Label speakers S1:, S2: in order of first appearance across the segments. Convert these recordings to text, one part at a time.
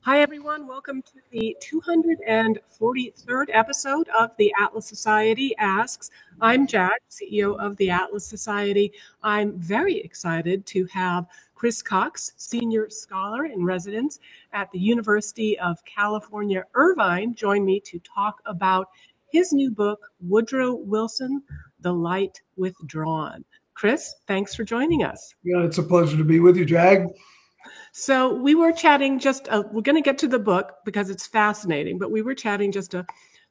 S1: Hi, everyone. Welcome to the 243rd episode of the Atlas Society Asks. I'm Jack, CEO of the Atlas Society. I'm very excited to have Chris Cox, Senior Scholar in Residence at the University of California, Irvine, join me to talk about his new book, Woodrow Wilson, The Light Withdrawn. Chris, thanks for joining us.
S2: Yeah, it's a pleasure to be with you, Jag.
S1: So we were chatting we're going to get to the book because it's fascinating, but we were chatting just a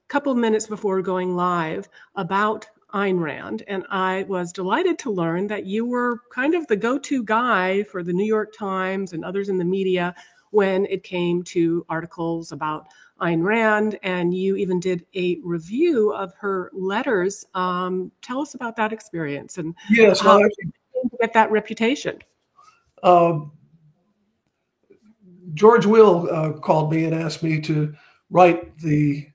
S1: couple minutes before going live about Ayn Rand. And I was delighted to learn that you were kind of the go-to guy for the New York Times and others in the media when it came to articles about Ayn Rand. And you even did a review of her letters. Tell us about that experience and
S2: Yes,
S1: how you get that reputation.
S2: George Will called me and asked me to write the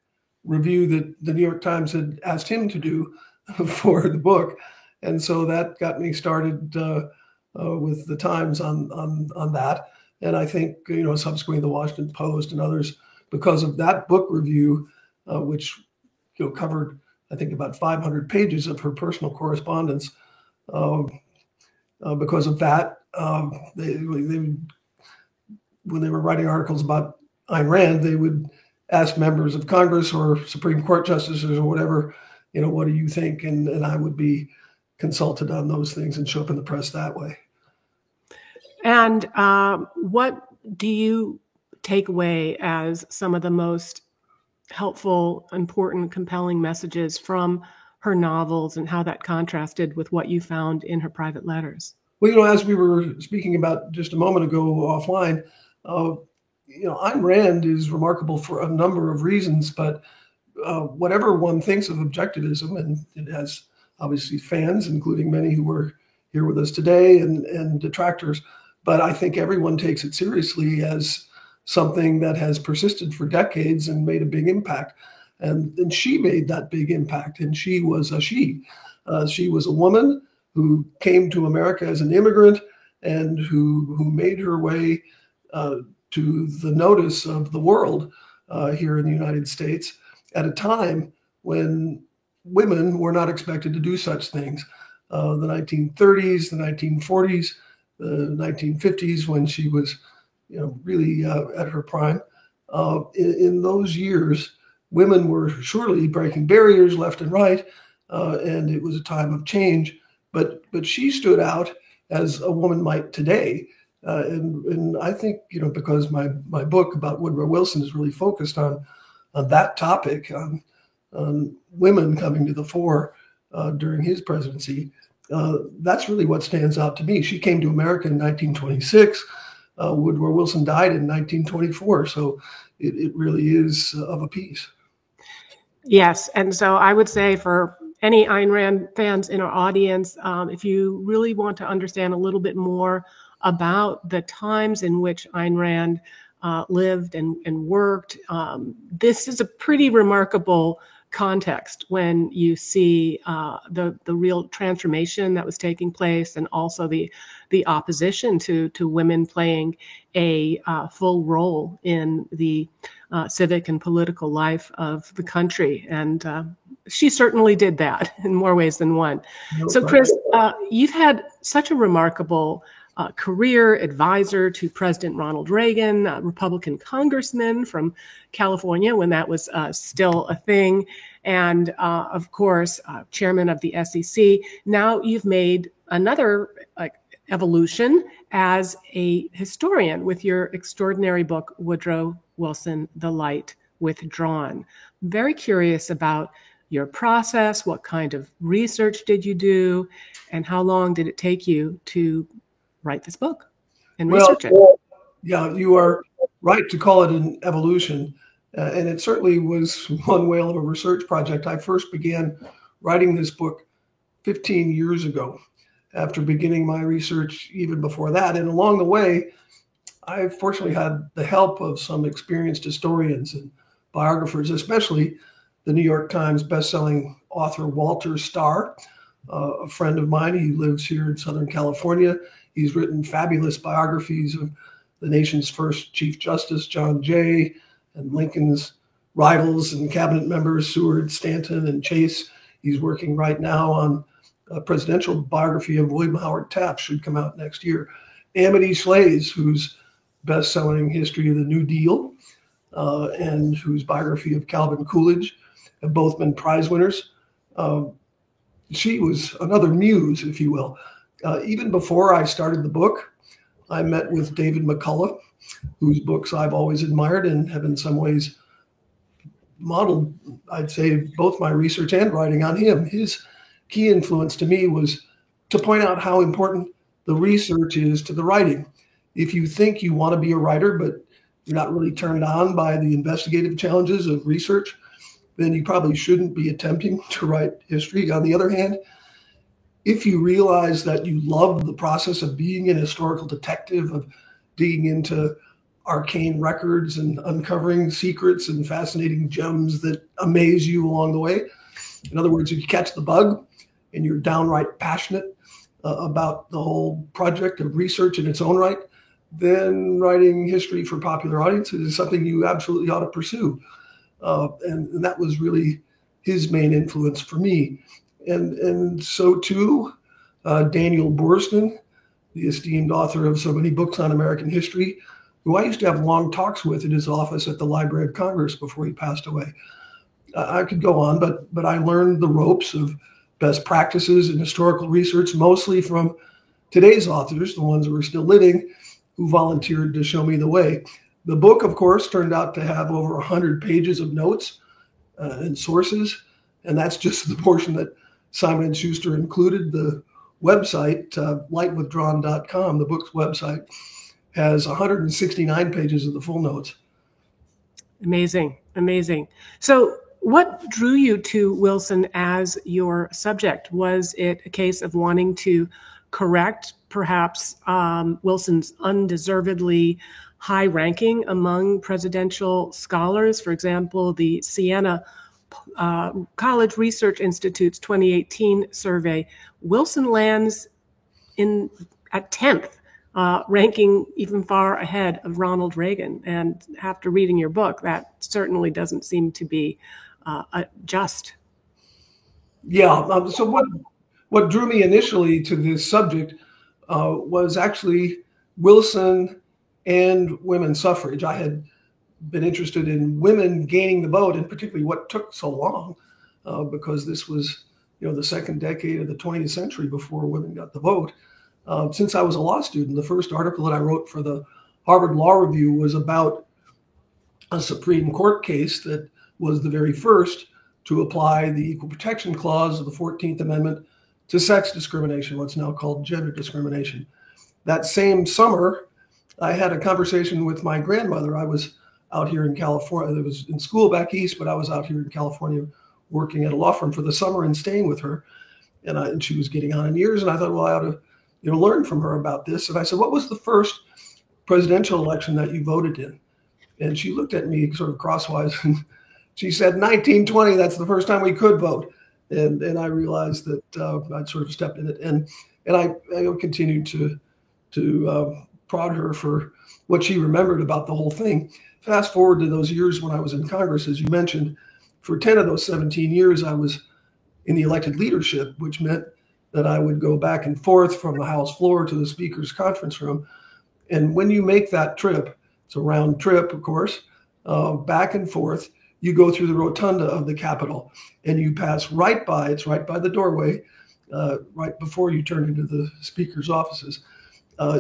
S2: review that the New York Times had asked him to do for the book, and so that got me started with the Times on that. And I think subsequently the Washington Post and others, because of that book review, which covered I think about 500 pages of her personal correspondence. Because of that, they when they were writing articles about Ayn Rand, they would ask members of Congress or Supreme Court justices or whatever, what do you think? And I would be consulted on those things and show up in the press that way.
S1: And what do you take away as some of the most helpful, important, compelling messages from her novels and how that contrasted with what you found in her private letters?
S2: Well, as we were speaking about just a moment ago offline, Ayn Rand is remarkable for a number of reasons, but whatever one thinks of objectivism, and it has obviously fans, including many who were here with us today, and detractors, but I think everyone takes it seriously as something that has persisted for decades and made a big impact. And she made that big impact, and she was a woman who came to America as an immigrant and who made her way to the notice of the world here in the United States at a time when women were not expected to do such things. The 1930s, the 1940s, the 1950s, when she was really at her prime. In those years, women were surely breaking barriers left and right, and it was a time of change. But she stood out as a woman might today. And I think, because my book about Woodrow Wilson is really focused on that topic, on women coming to the fore during his presidency, that's really what stands out to me. She came to America in 1926. Woodrow Wilson died in 1924. So it really is of a piece.
S1: Yes. And so I would say for any Ayn Rand fans in our audience, if you really want to understand a little bit more about the times in which Ayn Rand lived and worked, this is a pretty remarkable context when you see the real transformation that was taking place, and also the opposition to women playing a full role in the civic and political life of the country. And she certainly did that in more ways than one. So, Chris, you've had such a remarkable career, advisor to President Ronald Reagan, Republican congressman from California when that was still a thing, and of course, chairman of the SEC. Now you've made another evolution as a historian with your extraordinary book, Woodrow Wilson, The Light Withdrawn. I'm very curious about your process. What kind of research did you do, and how long did it take you to write this book and research it?
S2: Yeah, you are right to call it an evolution. And it certainly was one whale of a research project. I first began writing this book 15 years ago, after beginning my research even before that. And along the way, I fortunately had the help of some experienced historians and biographers, especially the New York Times bestselling author Walter Starr, a friend of mine. He lives here in Southern California. He's written fabulous biographies of the nation's first Chief Justice, John Jay, and Lincoln's rivals and cabinet members, Seward, Stanton, and Chase. He's working right now on a presidential biography of William Howard Taft, should come out next year. Amity Shlaes, whose best-selling History of the New Deal and whose biography of Calvin Coolidge have both been prize winners. She was another muse, if you will. Even before I started the book, I met with David McCullough, whose books I've always admired and have in some ways modeled, I'd say, both my research and writing on him. His key influence to me was to point out how important the research is to the writing. If you think you want to be a writer, but you're not really turned on by the investigative challenges of research, then you probably shouldn't be attempting to write history. On the other hand, if you realize that you love the process of being an historical detective, of digging into arcane records and uncovering secrets and fascinating gems that amaze you along the way, in other words, if you catch the bug and you're downright passionate about the whole project of research in its own right, then writing history for popular audiences is something you absolutely ought to pursue. And that was really his main influence for me. And so too, Daniel Boorstin, the esteemed author of so many books on American history, who I used to have long talks with in his office at the Library of Congress before he passed away. I could go on, but I learned the ropes of best practices in historical research, mostly from today's authors, the ones who are still living, who volunteered to show me the way. The book, of course, turned out to have over 100 pages of notes and sources, and that's just the portion that Simon & Schuster included. The website, lightwithdrawn.com, the book's website, has 169 pages of the full notes.
S1: Amazing, amazing. So what drew you to Wilson as your subject? Was it a case of wanting to correct perhaps Wilson's undeservedly high ranking among presidential scholars? For example, the Siena College Research Institute's 2018 survey, Wilson lands at 10th, ranking even far ahead of Ronald Reagan. And after reading your book, that certainly doesn't seem to be just.
S2: Yeah. So what drew me initially to this subject was actually Wilson and women's suffrage. I had been interested in women gaining the vote, and particularly what took so long, because this was, the second decade of the 20th century before women got the vote. Since I was a law student, the first article that I wrote for the Harvard Law Review was about a Supreme Court case that was the very first to apply the Equal Protection Clause of the 14th Amendment to sex discrimination, what's now called gender discrimination. That same summer, I had a conversation with my grandmother. I was out here in California. I was in school back east, but I was out here in California working at a law firm for the summer and staying with her. And she was getting on in years, and I thought, well, I ought to learn from her about this. And I said, what was the first presidential election that you voted in? And she looked at me sort of crosswise, and she said, 1920, that's the first time we could vote. And I realized that I'd sort of stepped in it. And I continued to prod her for what she remembered about the whole thing. Fast forward to those years when I was in Congress, as you mentioned, for 10 of those 17 years, I was in the elected leadership, which meant that I would go back and forth from the House floor to the Speaker's conference room. And when you make that trip, it's a round trip, of course, back and forth, you go through the rotunda of the Capitol and you pass right by, it's right by the doorway, right before you turn into the Speaker's offices.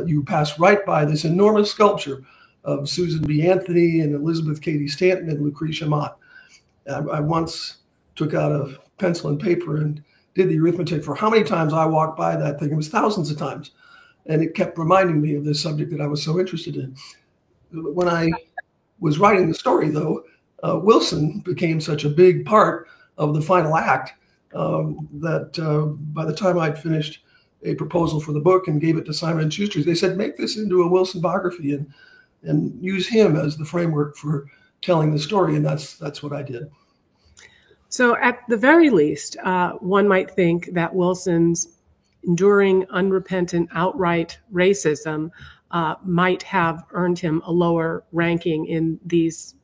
S2: You pass right by this enormous sculpture of Susan B. Anthony and Elizabeth Cady Stanton and Lucretia Mott. I once took out a pencil and paper and did the arithmetic for how many times I walked by that thing. It was thousands of times. And it kept reminding me of this subject that I was so interested in. When I was writing the story, though, Wilson became such a big part of the final act that by the time I'd finished a proposal for the book and gave it to Simon & Schuster, they said, make this into a Wilson biography and use him as the framework for telling the story. And that's what I did.
S1: So at the very least, one might think that Wilson's enduring, unrepentant, outright racism might have earned him a lower ranking in these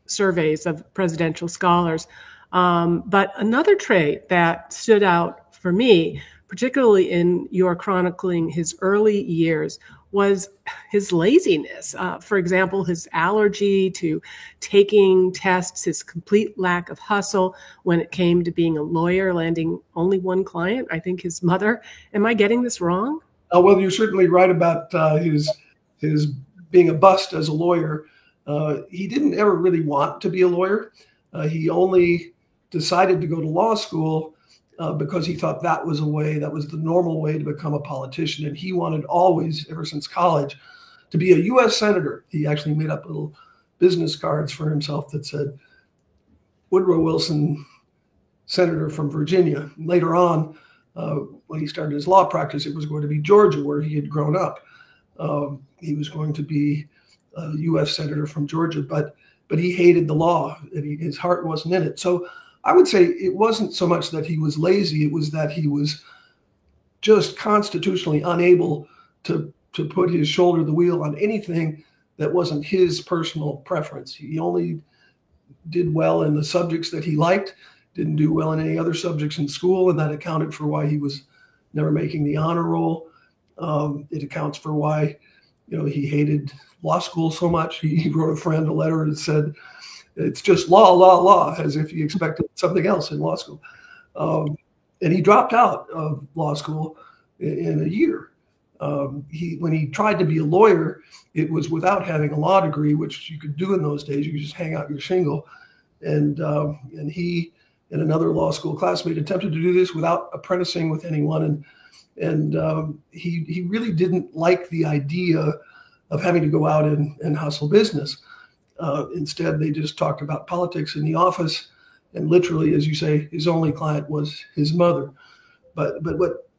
S1: surveys of presidential scholars. But another trait that stood out for me, particularly in your chronicling his early years, was his laziness. For example, his allergy to taking tests, his complete lack of hustle when it came to being a lawyer, landing only one client, I think his mother. Am I getting this wrong?
S2: Well, you're certainly right about his being a bust as a lawyer. He didn't ever really want to be a lawyer. He only decided to go to law school because he thought that was the normal way to become a politician. And he wanted always, ever since college, to be a U.S. senator. He actually made up little business cards for himself that said, Woodrow Wilson, senator from Virginia. Later on, when he started his law practice, it was going to be Georgia, where he had grown up. He was going to be a U.S. senator from Georgia, but he hated the law, and his heart wasn't in it. So I would say it wasn't so much that he was lazy, it was that he was just constitutionally unable to put his shoulder to the wheel on anything that wasn't his personal preference. He only did well in the subjects that he liked, didn't do well in any other subjects in school, and that accounted for why he was never making the honor roll. It accounts for why, he hated law school so much. He wrote a friend a letter that said, it's just law, law, law, as if he expected something else in law school. And he dropped out of law school in a year. When he tried to be a lawyer, it was without having a law degree, which you could do in those days. You could just hang out your shingle. And he and another law school classmate attempted to do this without apprenticing with anyone. And he really didn't like the idea of having to go out and hustle business. Instead, they just talked about politics in the office. And literally, as you say, his only client was his mother. But what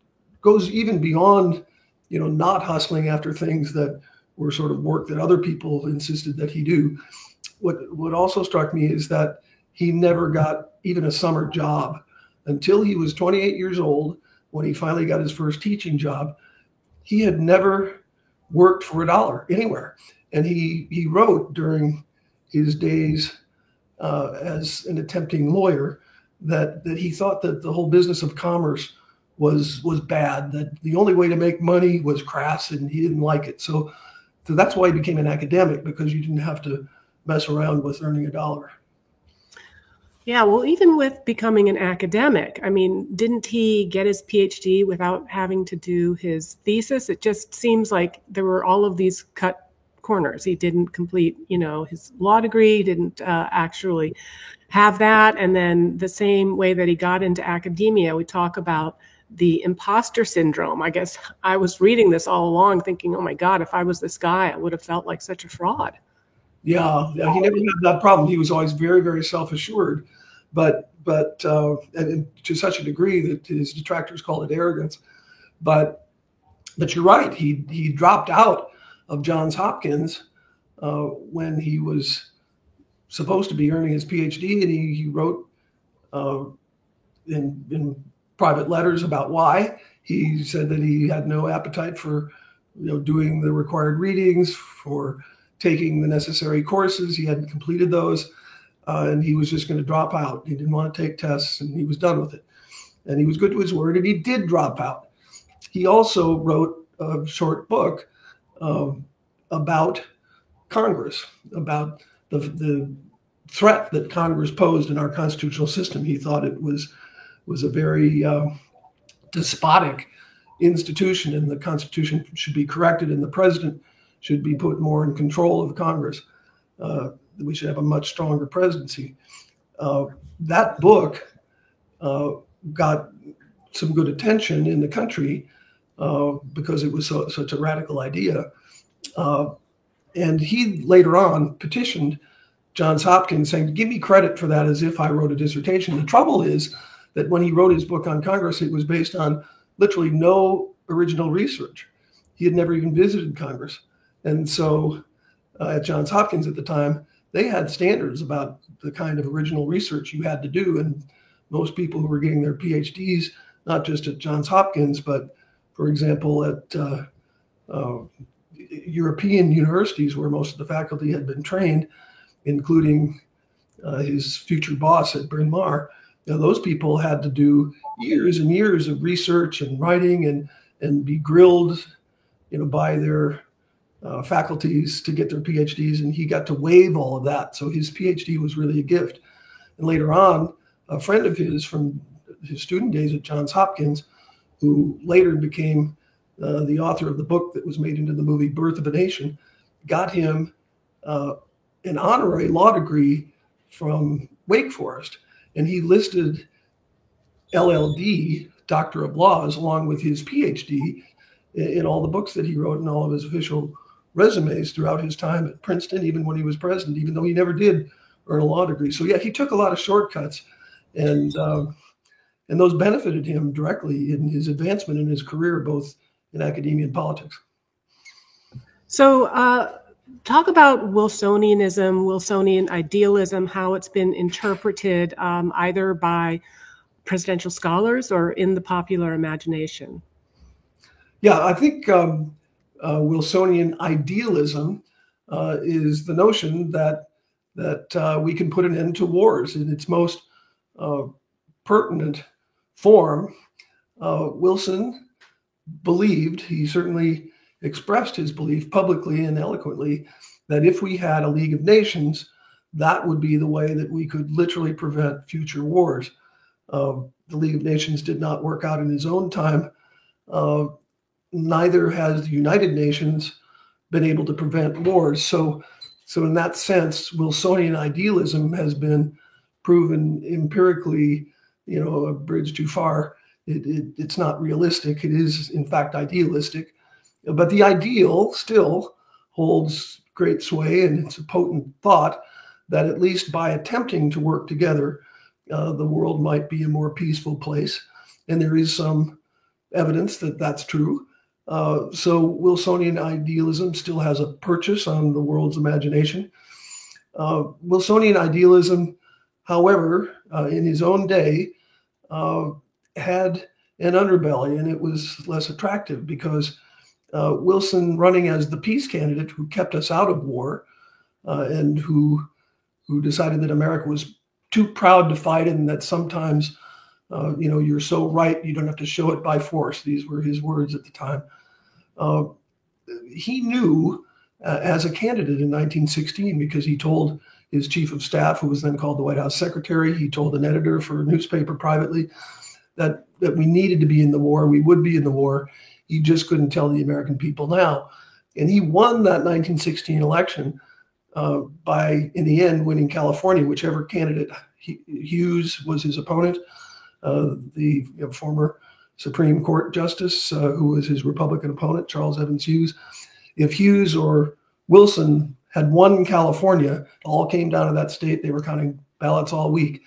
S2: goes even beyond, not hustling after things that were sort of work that other people insisted that he do. What also struck me is that he never got even a summer job until he was 28 years old, when he finally got his first teaching job. He had never worked for $1 anywhere. And he wrote during his days as an attempting lawyer that he thought that the whole business of commerce was bad, that the only way to make money was crass, and he didn't like it. So that's why he became an academic, because you didn't have to mess around with earning $1.
S1: Yeah, well, even with becoming an academic, I mean, didn't he get his PhD without having to do his thesis? It just seems like there were all of these cut corners. He didn't complete, his law degree, he didn't actually have that. And then the same way that he got into academia, we talk about the imposter syndrome. I guess I was reading this all along thinking, oh my God, if I was this guy, I would have felt like such a fraud.
S2: Yeah, he never had that problem. He was always very, very self-assured, but and to such a degree that his detractors called it arrogance. But you're right. He dropped out of Johns Hopkins when he was supposed to be earning his PhD, and he wrote in private letters about why. He said that he had no appetite for doing the required readings, for taking the necessary courses. He hadn't completed those, and he was just going to drop out. He didn't want to take tests, and he was done with it. And he was good to his word, and he did drop out. He also wrote a short book about Congress, about the threat that Congress posed in our constitutional system. He thought it was a very despotic institution, and the Constitution should be corrected, and the president should be put more in control of Congress. We should have a much stronger presidency. That book got some good attention in the country because it was such a radical idea. And he later on petitioned Johns Hopkins saying, give me credit for that as if I wrote a dissertation. The trouble is that when he wrote his book on Congress, it was based on literally no original research. He had never even visited Congress. And so at Johns Hopkins at the time, they had standards about the kind of original research you had to do. And most people who were getting their PhDs, not just at Johns Hopkins, but for example, at uh, European universities where most of the faculty had been trained, including his future boss at Bryn Mawr. Those people had to do years and years of research and writing and be grilled, by their faculties to get their PhDs, and he got to waive all of that. So his PhD was really a gift. And later on, a friend of his from his student days at Johns Hopkins, who later became the author of the book that was made into the movie Birth of a Nation, got him an honorary law degree from Wake Forest. And he listed LLD, Doctor of Laws, along with his PhD in all the books that he wrote and all of his official resumes throughout his time at Princeton, even when he was president, even though he never did earn a law degree. So yeah, he took a lot of shortcuts, and those benefited him directly in his advancement in his career, both in academia and politics.
S1: So talk about Wilsonianism, Wilsonian idealism, how it's been interpreted either by presidential scholars or in the popular imagination.
S2: Yeah, I think Wilsonian idealism is the notion that we can put an end to wars in its most pertinent form. Wilson believed, he certainly expressed his belief publicly and eloquently, that if we had a League of Nations, that would be the way that we could literally prevent future wars. The League of Nations did not work out in his own time. Neither has the United Nations been able to prevent wars. So in that sense, Wilsonian idealism has been proven empirically, a bridge too far. It's not realistic. It is, in fact, idealistic. But the ideal still holds great sway, and it's a potent thought that at least by attempting to work together, the world might be a more peaceful place. And there is some evidence that that's true. So Wilsonian idealism still has a purchase on the world's imagination. Wilsonian idealism, however, in his own day, had an underbelly, and it was less attractive because Wilson, running as the peace candidate who kept us out of war, and who decided that America was too proud to fight, and that sometimes you're so right, you don't have to show it by force. These were his words at the time. He knew as a candidate in 1916, because he told his chief of staff, who was then called the White House secretary, he told an editor for a newspaper privately that we needed to be in the war, we would be in the war. He just couldn't tell the American people now. And he won that 1916 election by, in the end, winning California, whichever candidate. Hughes was his opponent, the former Supreme Court Justice, who was his Republican opponent, Charles Evans Hughes. If Hughes or Wilson had won California, it all came down to that state, they were counting ballots all week,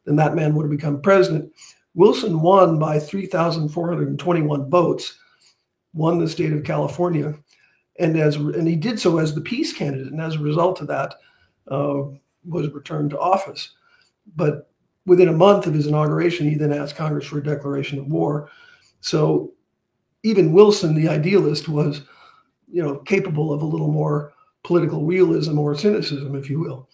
S2: then that man would have become president. Wilson won by 3,421 votes, won the state of California, and he did so as the peace candidate, and as a result of that, was returned to office. But within a month of his inauguration, he then asked Congress for a declaration of war. So even Wilson, the idealist, was, capable of a little more political realism or cynicism, if you will.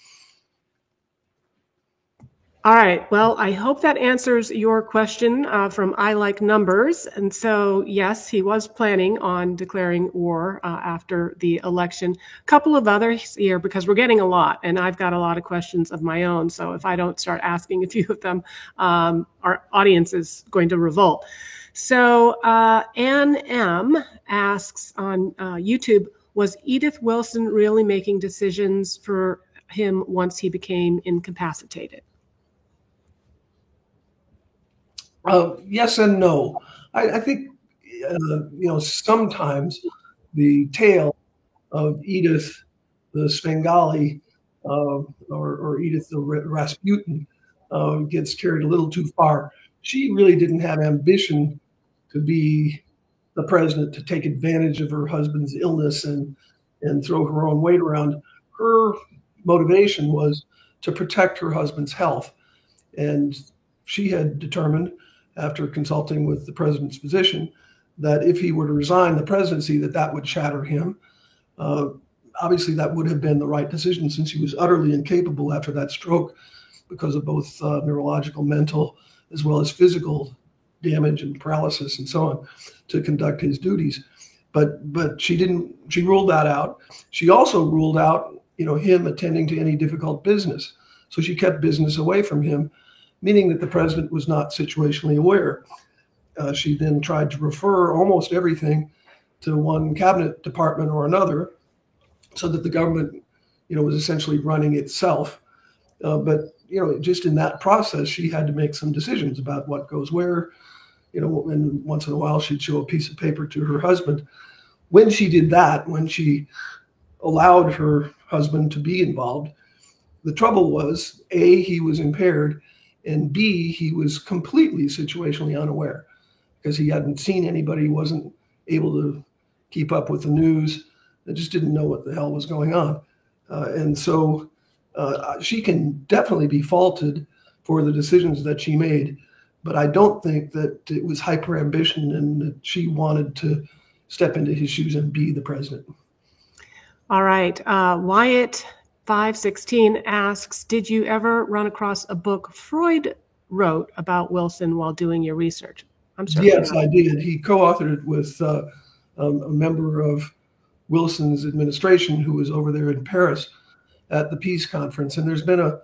S1: All right. Well, I hope that answers your question from I Like Numbers. And so, yes, he was planning on declaring war after the election. A couple of others here, because we're getting a lot, and I've got a lot of questions of my own. So if I don't start asking a few of them, our audience is going to revolt. So Ann M. asks on YouTube, was Edith Wilson really making decisions for him once he became incapacitated?
S2: Yes and no. I think, sometimes the tale of Edith the Svengali or Edith the Rasputin gets carried a little too far. She really didn't have ambition to be the president, to take advantage of her husband's illness and throw her own weight around. Her motivation was to protect her husband's health. And she had determined, after consulting with the president's physician, that if he were to resign the presidency, that would shatter him. Obviously, that would have been the right decision since he was utterly incapable after that stroke because of both neurological, mental, as well as physical damage and paralysis and so on to conduct his duties. But she didn't. She ruled that out. She also ruled out, him attending to any difficult business. So she kept business away from him, meaning that the president was not situationally aware. She then tried to refer almost everything to one cabinet department or another, so that the government, was essentially running itself. But just in that process, she had to make some decisions about what goes where. And once in a while, she'd show a piece of paper to her husband. When she did that, when she allowed her husband to be involved, the trouble was, A, he was impaired, and B, he was completely situationally unaware because he hadn't seen anybody, wasn't able to keep up with the news. They just didn't know what the hell was going on. And so she can definitely be faulted for the decisions that she made, but I don't think that it was hyper ambition and that she wanted to step into his shoes and be the president.
S1: All right. Wyatt 516 asks, did you ever run across a book Freud wrote about Wilson while doing your research? I'm sorry.
S2: Yes, I did. He co-authored it with a member of Wilson's administration who was over there in Paris at the Peace Conference. And there's been a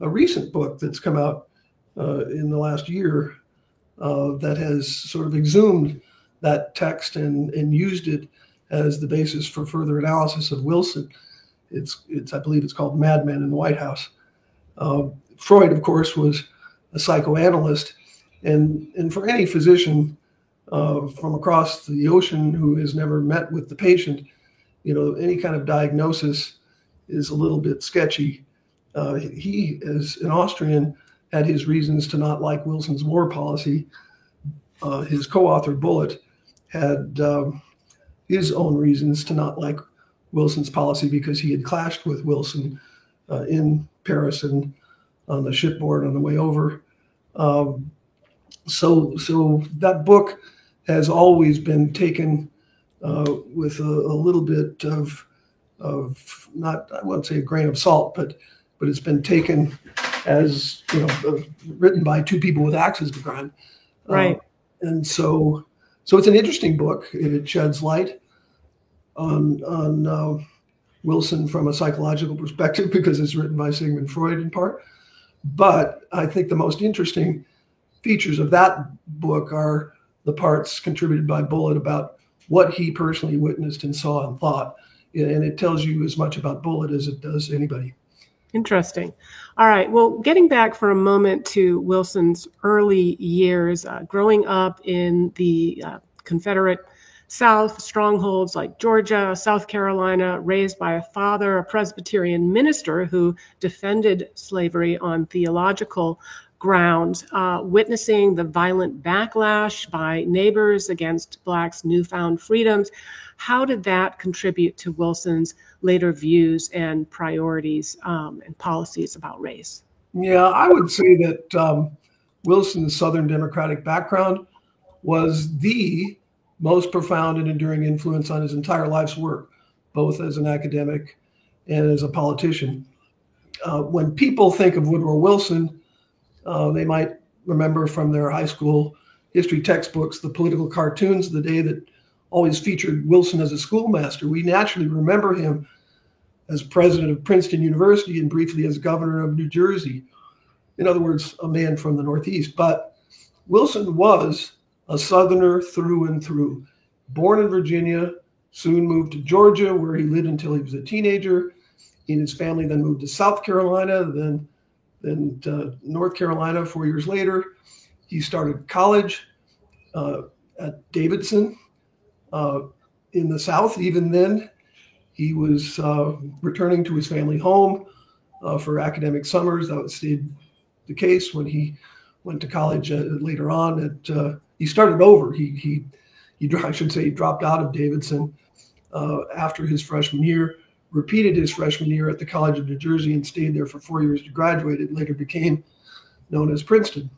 S2: recent book that's come out in the last year that has sort of exhumed that text and used it as the basis for further analysis of Wilson. It's I believe it's called Madman in the White House. Freud, of course, was a psychoanalyst, and for any physician from across the ocean who has never met with the patient, any kind of diagnosis is a little bit sketchy. He, as an Austrian, had his reasons to not like Wilson's war policy. His co-author Bullitt had his own reasons to not like Wilson's policy because he had clashed with Wilson in Paris and on the shipboard on the way over. So that book has always been taken with a little bit of not, I wouldn't say a grain of salt, but it's been taken as written by two people with axes to grind.
S1: Right.
S2: And so it's an interesting book. It sheds light on Wilson from a psychological perspective because it's written by Sigmund Freud in part. But I think the most interesting features of that book are the parts contributed by Bullitt about what he personally witnessed and saw and thought. And it tells you as much about Bullitt as it does anybody.
S1: Interesting. All right. Well, getting back for a moment to Wilson's early years, growing up in the Confederate South, strongholds like Georgia, South Carolina, raised by a father, a Presbyterian minister who defended slavery on theological grounds, witnessing the violent backlash by neighbors against Blacks' newfound freedoms. How did that contribute to Wilson's later views and priorities and policies about race?
S2: Yeah, I would say that Wilson's Southern Democratic background was the most profound and enduring influence on his entire life's work, both as an academic and as a politician. When people think of Woodrow Wilson, they might remember from their high school history textbooks the political cartoons of the day that always featured Wilson as a schoolmaster. We naturally remember him as president of Princeton University and briefly as governor of New Jersey. In other words, a man from the Northeast. But Wilson was a Southerner through and through. Born in Virginia, soon moved to Georgia, where he lived until he was a teenager. He and his family then moved to South Carolina, then to North Carolina 4 years later. He started college at Davidson in the South. Even then, he was returning to his family home for academic summers. That stayed the case when he went to college later on. He started over. I should say he dropped out of Davidson after his freshman year, repeated his freshman year at the College of New Jersey and stayed there for 4 years to graduate. It later became known as Princeton.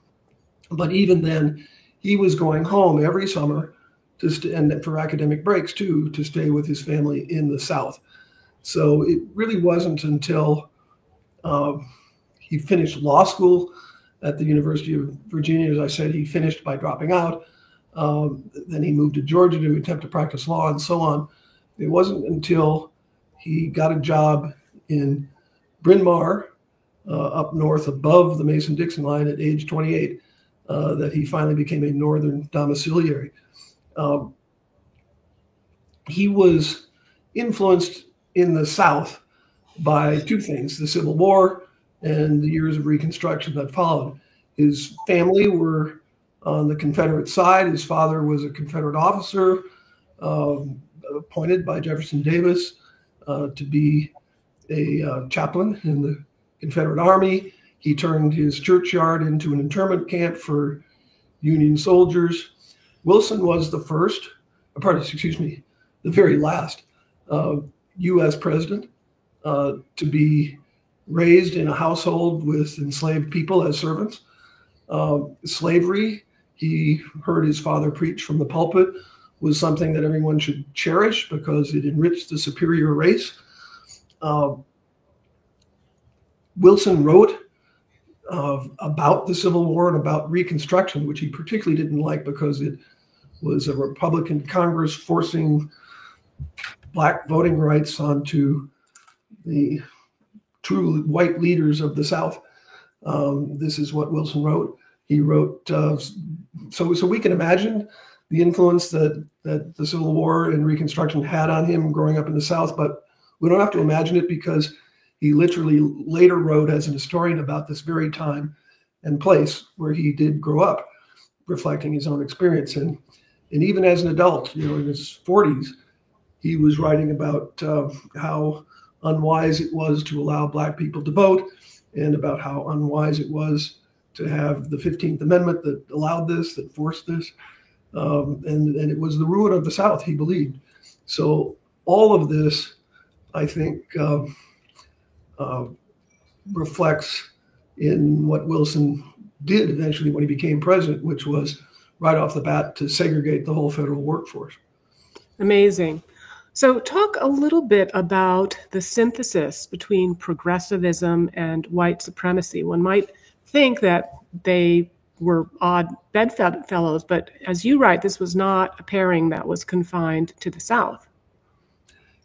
S2: But even then, he was going home every summer and for academic breaks too, to stay with his family in the South. So it really wasn't until he finished law school at the University of Virginia. As I said, he finished by dropping out. Then he moved to Georgia to attempt to practice law and so on. It wasn't until he got a job in Bryn Mawr, up north above the Mason-Dixon line at age 28, that he finally became a Northern domiciliary. He was influenced in the South by two things: the Civil War and the years of Reconstruction that followed. His family were on the Confederate side. His father was a Confederate officer, appointed by Jefferson Davis to be a chaplain in the Confederate Army. He turned his churchyard into an internment camp for Union soldiers. Wilson was the very last U.S. president to be raised in a household with enslaved people as servants. Slavery, he heard his father preach from the pulpit, was something that everyone should cherish because it enriched the superior race. Wilson wrote about the Civil War and about Reconstruction, which he particularly didn't like because it was a Republican Congress forcing Black voting rights onto the true white leaders of the South. This is what Wilson wrote. He wrote, so we can imagine the influence that the Civil War and Reconstruction had on him growing up in the South, but we don't have to imagine it because he literally later wrote as an historian about this very time and place where he did grow up, reflecting his own experience. And even as an adult, in his 40s, he was writing about how unwise it was to allow Black people to vote, and about how unwise it was to have the 15th Amendment that allowed this, that forced this. And it was the ruin of the South, he believed. So all of this, I think, reflects in what Wilson did eventually when he became president, which was right off the bat to segregate the whole federal workforce.
S1: Amazing. So talk a little bit about the synthesis between progressivism and white supremacy. One might think that they were odd bedfellows, but as you write, this was not a pairing that was confined to the South.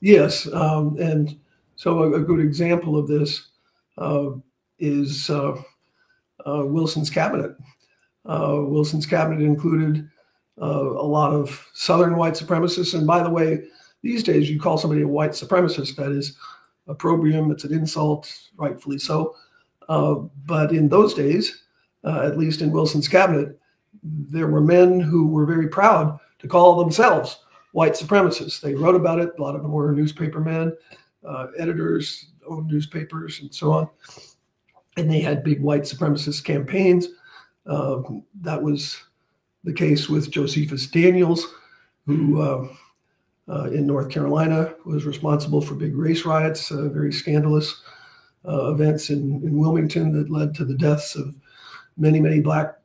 S2: Yes, and so a good example of this is Wilson's cabinet. Wilson's cabinet included a lot of Southern white supremacists. And by the way, these days you call somebody a white supremacist, that is opprobrium, it's an insult, rightfully so. But in those days, at least in Wilson's cabinet, there were men who were very proud to call themselves white supremacists. They wrote about it. A lot of them were newspapermen, editors, owned newspapers, and so on. And they had big white supremacist campaigns. That was the case with Josephus Daniels, who in North Carolina was responsible for big race riots, very scandalous events in Wilmington that led to the deaths of many, many Black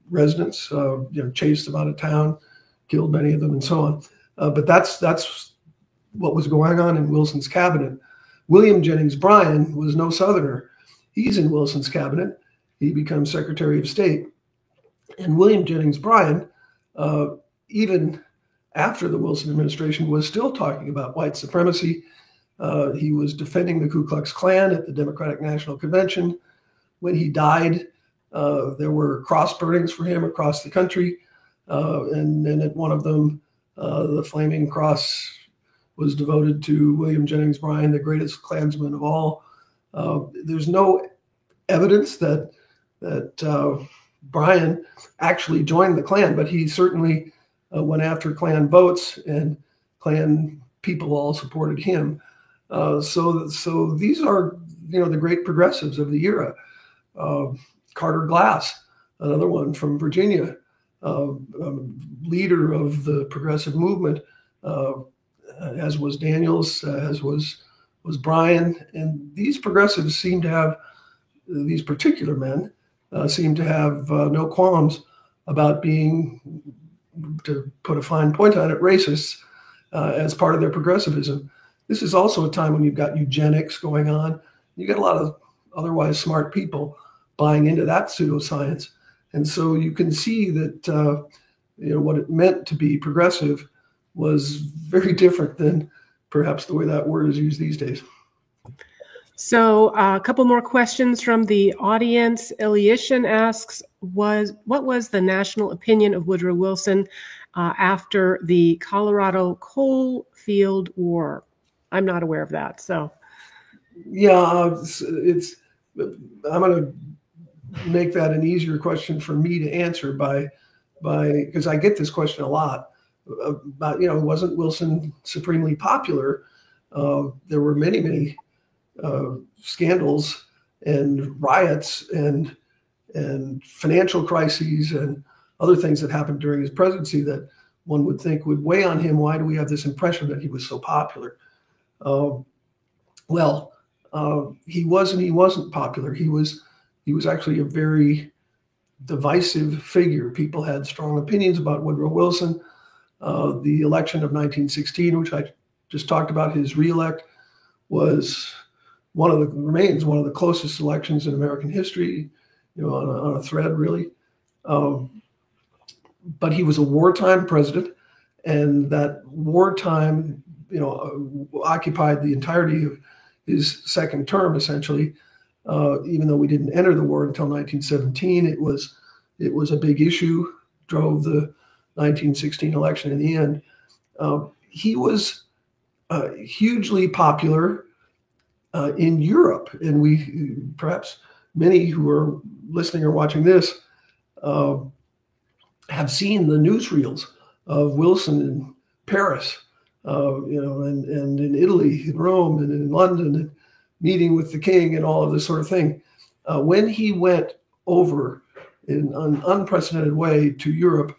S2: residents, chased them out of town, killed many of them, and so on. But that's what was going on in Wilson's cabinet. William Jennings Bryan was no Southerner. He's in Wilson's cabinet. He becomes Secretary of State. And William Jennings Bryan, even after the Wilson administration, was still talking about white supremacy. He was defending the Ku Klux Klan at the Democratic National Convention. When he died, there were cross burnings for him across the country. And at one of them, the flaming cross was devoted to William Jennings Bryan, the greatest Klansman of all. There's no evidence that Bryan actually joined the Klan, but he certainly went after Klan votes, and Klan people all supported him. So these are, the great progressives of the era. Carter Glass, another one from Virginia, leader of the progressive movement, as was Daniels, as was Bryan. And these progressives seem to have, these particular men seem to have no qualms about being to put a fine point on it, racists as part of their progressivism. This is also a time when you've got eugenics going on. You get a lot of otherwise smart people buying into that pseudoscience. And so you can see that what it meant to be progressive was very different than perhaps the way that word is used these days.
S1: So a couple more questions from the audience. Eliashin asks, what was the national opinion of Woodrow Wilson after the Colorado Coal Field War? I'm not aware of that. So,
S2: yeah, I'm going to make that an easier question for me to answer because I get this question a lot about, wasn't Wilson supremely popular? There were many scandals and riots and financial crises and other things that happened during his presidency that one would think would weigh on him. Why do we have this impression that he was so popular? He wasn't popular. He was actually a very divisive figure. People had strong opinions about Woodrow Wilson. The election of 1916, which I just talked about, his reelect, remains one of the closest elections in American history, on a thread, really. But he was a wartime president, and that wartime, occupied the entirety of his second term, essentially. Even though we didn't enter the war until 1917, it was a big issue, drove the 1916 election in the end. He was hugely popular in Europe, and perhaps many who are listening or watching this have seen the newsreels of Wilson in Paris, and in Italy, in Rome, and in London, and meeting with the king and all of this sort of thing. When he went over in an unprecedented way to Europe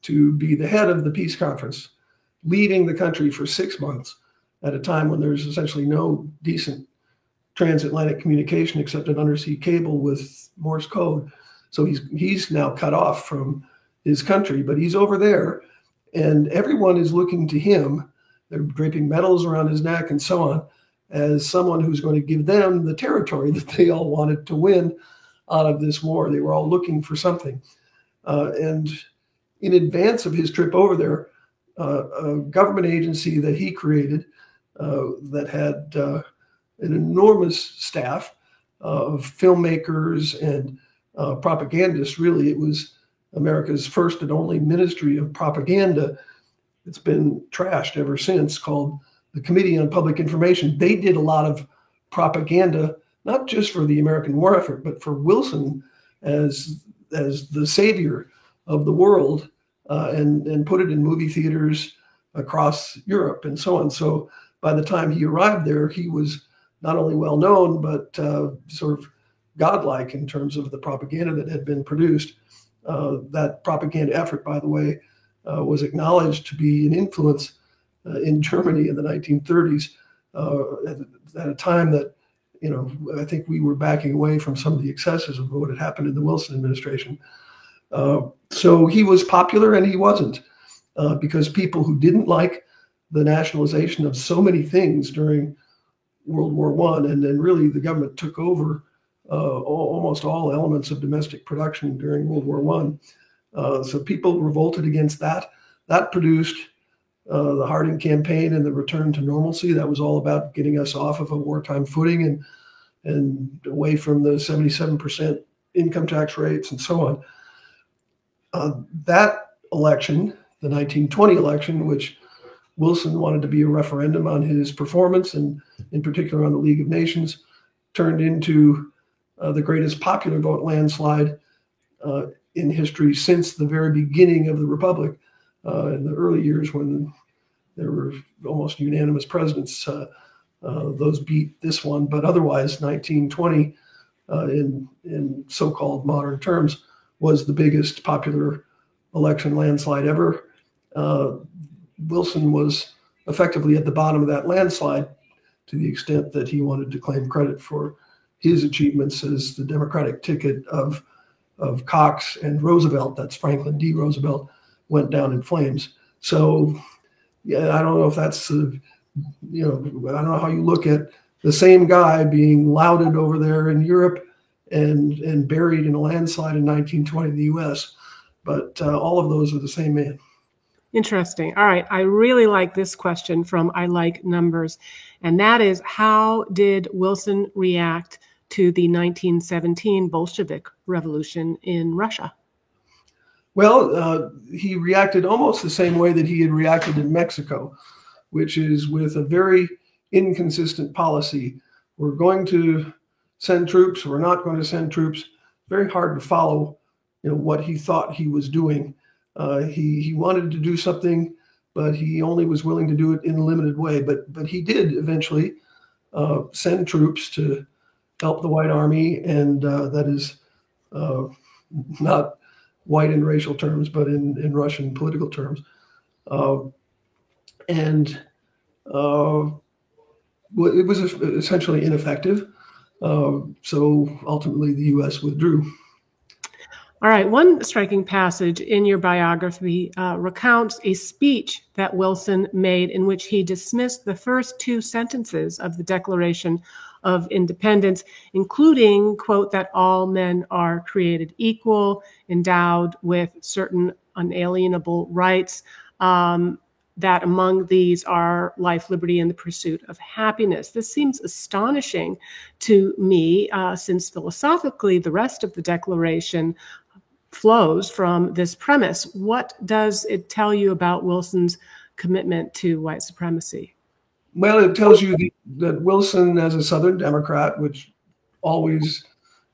S2: to be the head of the peace conference, leading the country for 6 months at a time when there's essentially no decent transatlantic communication except an undersea cable with Morse code. So he's now cut off from his country, but he's over there, and everyone is looking to him. They're draping medals around his neck and so on, as someone who's going to give them the territory that they all wanted to win out of this war. They were all looking for something. And in advance of his trip over there, a government agency that he created that had an enormous staff of filmmakers and propagandists. Really, it was America's first and only ministry of propaganda. It's been trashed ever since, called the Committee on Public Information. They did a lot of propaganda, not just for the American war effort, but for Wilson as the savior of the world, and put it in movie theaters across Europe and so on. So by the time he arrived there, he was not only well known, but sort of godlike in terms of the propaganda that had been produced. That propaganda effort, by the way, was acknowledged to be an influence in Germany in the 1930s, at a time that, I think we were backing away from some of the excesses of what had happened in the Wilson administration. So he was popular and he wasn't, because people who didn't like the nationalization of so many things during World War I, and then really the government took over almost all elements of domestic production during World War I. So people revolted against that. That produced the Harding campaign and the return to normalcy. That was all about getting us off of a wartime footing and away from the 77% income tax rates and so on. That election, the 1920 election, which Wilson wanted to be a referendum on his performance, and in particular on the League of Nations, turned into the greatest popular vote landslide in history since the very beginning of the Republic. In the early years when there were almost unanimous presidents, those beat this one. But otherwise, 1920, in so-called modern terms, was the biggest popular election landslide ever. Wilson was effectively at the bottom of that landslide, to the extent that he wanted to claim credit for his achievements as the Democratic ticket of Cox and Roosevelt. That's Franklin D. Roosevelt, went down in flames. So, yeah, I don't know if that's, I don't know how you look at the same guy being lauded over there in Europe and buried in a landslide in 1920 in the U.S., but all of those are the same man.
S1: Interesting. All right. I really like this question from I Like Numbers. And that is, how did Wilson react to the 1917 Bolshevik Revolution in Russia?
S2: Well, he reacted almost the same way that he had reacted in Mexico, which is with a very inconsistent policy. We're going to send troops, we're not going to send troops. Very hard to follow, what he thought he was doing. He wanted to do something, but he only was willing to do it in a limited way. But he did eventually send troops to help the White Army, and that is not white in racial terms, but in Russian political terms. And it was essentially ineffective. So ultimately, the U.S. withdrew.
S1: All right. One striking passage in your biography recounts a speech that Wilson made in which he dismissed the first two sentences of the Declaration of Independence, including, quote, that all men are created equal, endowed with certain unalienable rights, that among these are life, liberty, and the pursuit of happiness. This seems astonishing to me, since philosophically the rest of the Declaration flows from this premise. What does it tell you about Wilson's commitment to white supremacy?
S2: Well, it tells you that Wilson, as a Southern Democrat, which always,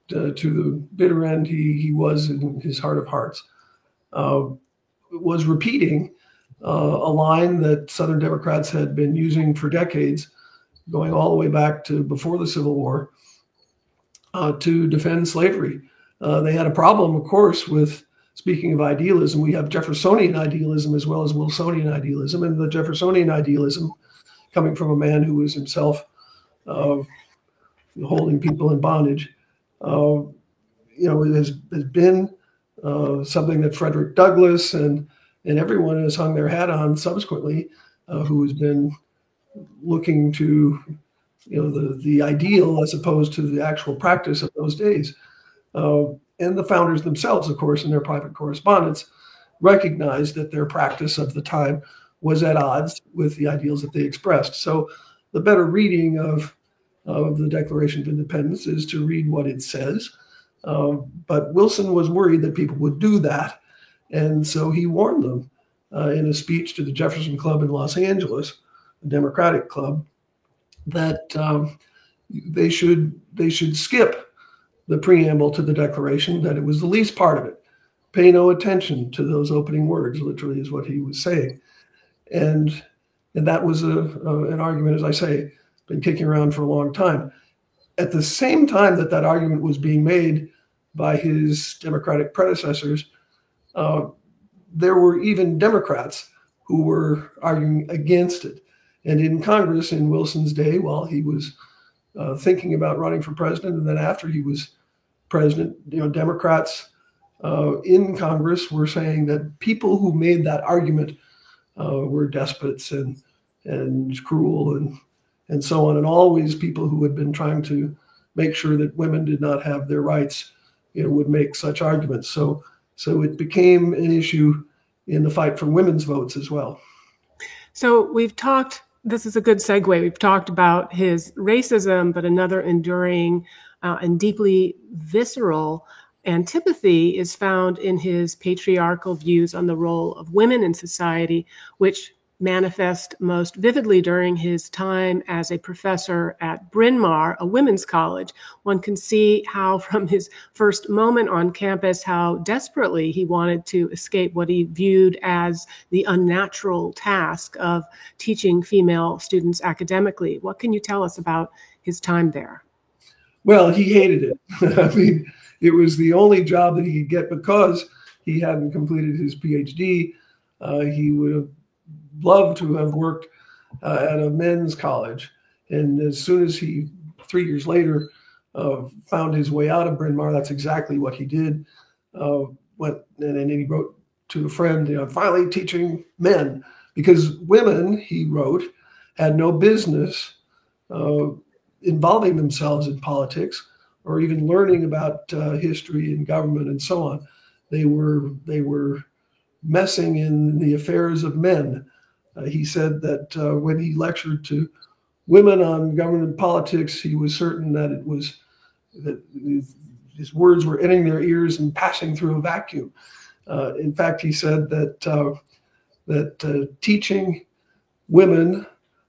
S2: to the bitter end, he was in his heart of hearts, was repeating a line that Southern Democrats had been using for decades, going all the way back to before the Civil War, to defend slavery. They had a problem, of course, with, speaking of idealism, we have Jeffersonian idealism as well as Wilsonian idealism. And the Jeffersonian idealism, coming from a man who was himself holding people in bondage, it has been something that Frederick Douglass and everyone has hung their hat on subsequently, who has been looking to, the ideal as opposed to the actual practice of those days. And the founders themselves, of course, in their private correspondence, recognized that their practice of the time was at odds with the ideals that they expressed. So the better reading of the Declaration of Independence is to read what it says. But Wilson was worried that people would do that. And so he warned them in a speech to the Jefferson Club in Los Angeles, a Democratic club, that they should skip the preamble to the Declaration, that it was the least part of it. Pay no attention to those opening words, literally is what he was saying. And that was an argument, as I say, been kicking around for a long time. At the same time that argument was being made by his Democratic predecessors, there were even Democrats who were arguing against it. And in Congress, in Wilson's day, while he was thinking about running for president, and then after he was president, Democrats in Congress were saying that people who made that argument were despots and cruel and so on, and always people who had been trying to make sure that women did not have their rights, would make such arguments. So it became an issue in the fight for women's votes as well.
S1: So we've talked, this is a good segue, we've talked about his racism, but another enduring and deeply visceral antipathy is found in his patriarchal views on the role of women in society, which manifest most vividly during his time as a professor at Bryn Mawr, a women's college. One can see how from his first moment on campus, how desperately he wanted to escape what he viewed as the unnatural task of teaching female students academically. What can you tell us about his time there?
S2: Well, he hated it. I mean, it was the only job that he could get because he hadn't completed his PhD. He would have loved to have worked at a men's college. And as soon as he, 3 years later, found his way out of Bryn Mawr, that's exactly what he did. And he wrote to a friend, finally teaching men, because women, he wrote, had no business involving themselves in politics or even learning about history and government and so on. They were messing in the affairs of men. He said that when he lectured to women on government and politics, he was certain that his words were entering their ears and passing through a vacuum. In fact, he said that teaching women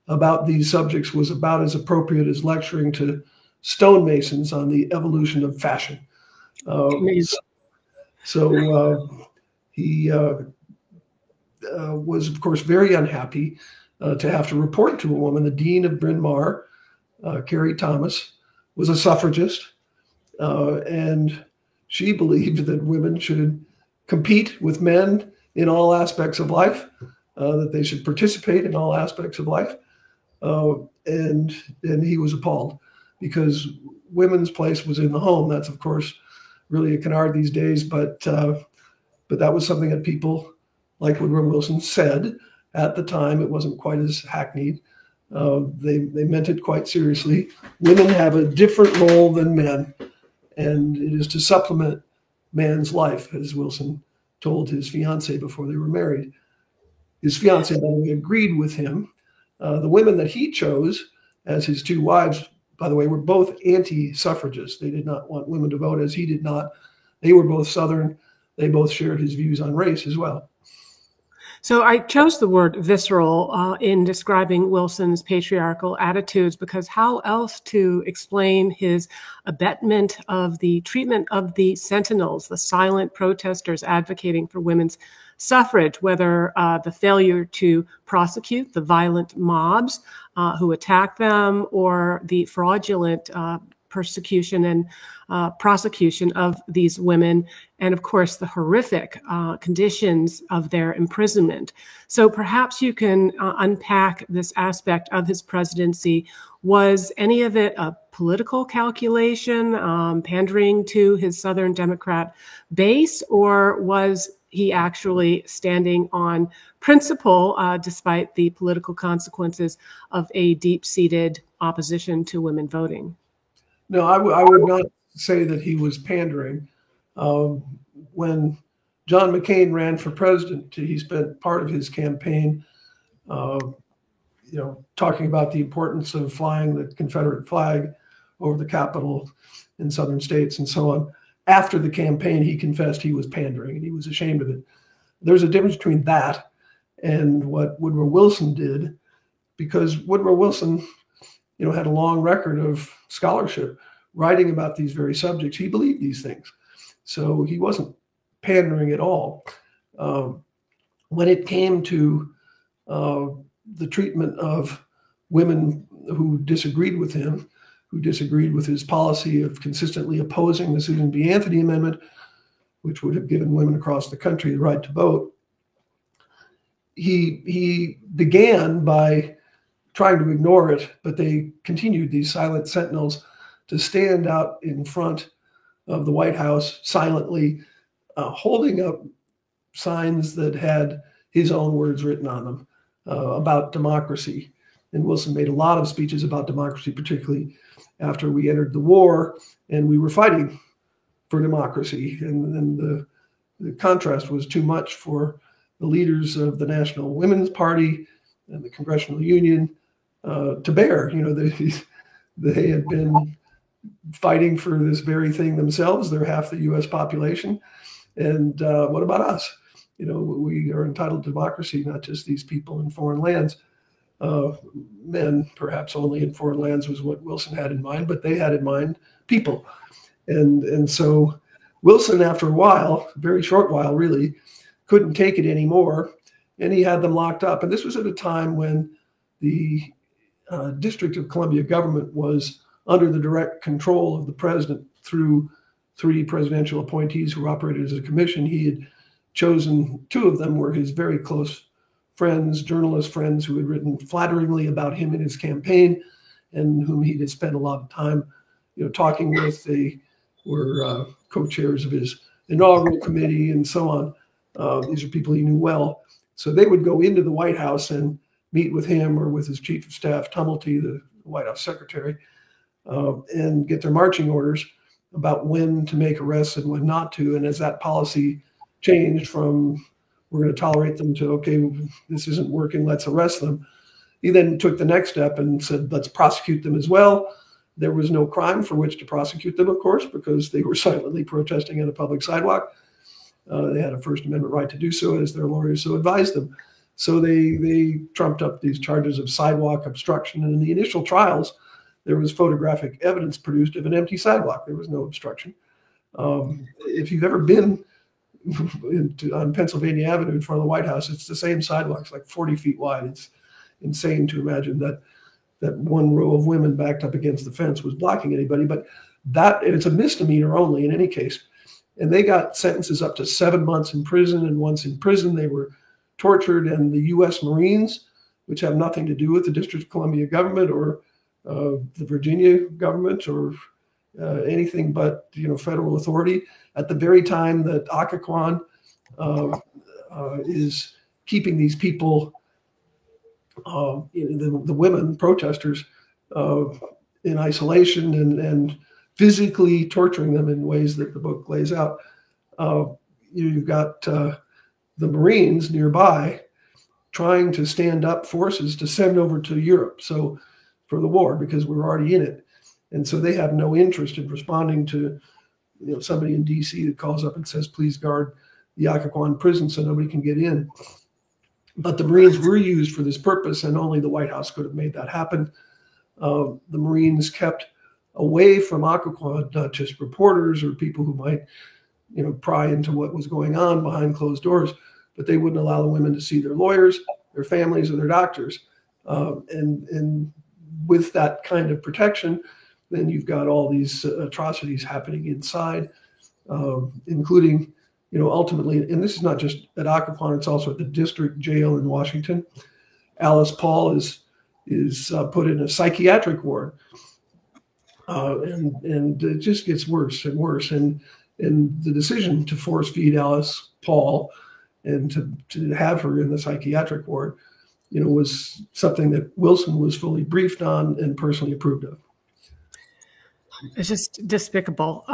S2: about these subjects was about as appropriate as lecturing to stonemasons on the evolution of fashion. He was, of course, very unhappy to have to report to a woman. The dean of Bryn Mawr, Carrie Thomas, was a suffragist, and she believed that women should compete with men in all aspects of life, that they should participate in all aspects of life. And he was appalled because women's place was in the home. That's, of course, really a canard these days, but that was something that people like Woodrow Wilson said at the time. It wasn't quite as hackneyed. They meant it quite seriously. Women have a different role than men, and it is to supplement man's life, as Wilson told his fiancée before they were married. His fiancée, by the way, agreed with him. The women that he chose as his two wives, by the way, were both anti-suffragists. They did not want women to vote, as he did not. They were both Southern. They both shared his views on race as well.
S1: So I chose the word visceral in describing Wilson's patriarchal attitudes, because how else to explain his abetment of the treatment of the Sentinels, the silent protesters advocating for women's suffrage, whether the failure to prosecute the violent mobs who attacked them, or the fraudulent persecution and prosecution of these women, and of course the horrific conditions of their imprisonment. So perhaps you can unpack this aspect of his presidency. Was any of it a political calculation, pandering to his Southern Democrat base, or was he actually standing on principle despite the political consequences of a deep-seated opposition to women voting?
S2: No, I would not say that he was pandering. When John McCain ran for president, he spent part of his campaign, talking about the importance of flying the Confederate flag over the Capitol in southern states and so on. After the campaign, he confessed he was pandering, and he was ashamed of it. There's a difference between that and what Woodrow Wilson did, because Woodrow Wilson, had a long record of scholarship writing about these very subjects. He believed these things. So he wasn't pandering at all. When it came to the treatment of women who disagreed with him, who disagreed with his policy of consistently opposing the Susan B. Anthony Amendment, which would have given women across the country the right to vote, he began by trying to ignore it, but they continued, these silent sentinels, to stand out in front of the White House silently, holding up signs that had his own words written on them about democracy. And Wilson made a lot of speeches about democracy, particularly after we entered the war and we were fighting for democracy. And then the contrast was too much for the leaders of the National Women's Party and the Congressional Union to bear. They had been fighting for this very thing themselves. They're half the U.S. population. And what about us? We are entitled to democracy, not just these people in foreign lands. Men, perhaps only in foreign lands was what Wilson had in mind, but they had in mind people. And so Wilson, after a while, a very short while really, couldn't take it anymore, and he had them locked up. And this was at a time when the District of Columbia government was under the direct control of the president through 3 presidential appointees who operated as a commission. He had chosen 2 of them were his very close friends, journalist friends who had written flatteringly about him in his campaign and whom he had spent a lot of time, talking with. They were co-chairs of his inaugural committee and so on. These are people he knew well. So they would go into the White House and meet with him or with his chief of staff, Tumulty, the White House secretary, and get their marching orders about when to make arrests and when not to. And as that policy changed from we're going to tolerate them to, okay, this isn't working, let's arrest them, he then took the next step and said, let's prosecute them as well. There was no crime for which to prosecute them, of course, because they were silently protesting on a public sidewalk. They had a First Amendment right to do so, as their lawyers so advised them. So they trumped up these charges of sidewalk obstruction. And in the initial trials, there was photographic evidence produced of an empty sidewalk. There was no obstruction. If you've ever been on Pennsylvania Avenue in front of the White House, it's the same sidewalk. It's like 40 feet wide. It's insane to imagine that one row of women backed up against the fence was blocking anybody. But it's a misdemeanor only in any case. And they got sentences up to 7 months in prison. And once in prison, they were tortured. And the U.S. Marines, which have nothing to do with the District of Columbia government or the Virginia government or anything but federal authority, at the very time that Occoquan is keeping these people, the women protesters, in isolation and physically torturing them in ways that the book lays out. You've got the Marines nearby trying to stand up forces to send over to Europe for the war, because we're already in it. And so they have no interest in responding to somebody in D.C. that calls up and says, please guard the Occoquan prison so nobody can get in. But the Marines were used for this purpose, and only the White House could have made that happen. The Marines kept away from Occoquan not just reporters or people who might pry into what was going on behind closed doors, but they wouldn't allow the women to see their lawyers, their families, or their doctors. And with that kind of protection, then you've got all these atrocities happening inside, including, ultimately, and this is not just at Occoquan, it's also at the district jail in Washington. Alice Paul is put in a psychiatric ward, and it just gets worse and worse. And the decision to force feed Alice Paul and to have her in the psychiatric ward, was something that Wilson was fully briefed on and personally approved of.
S1: It's just despicable.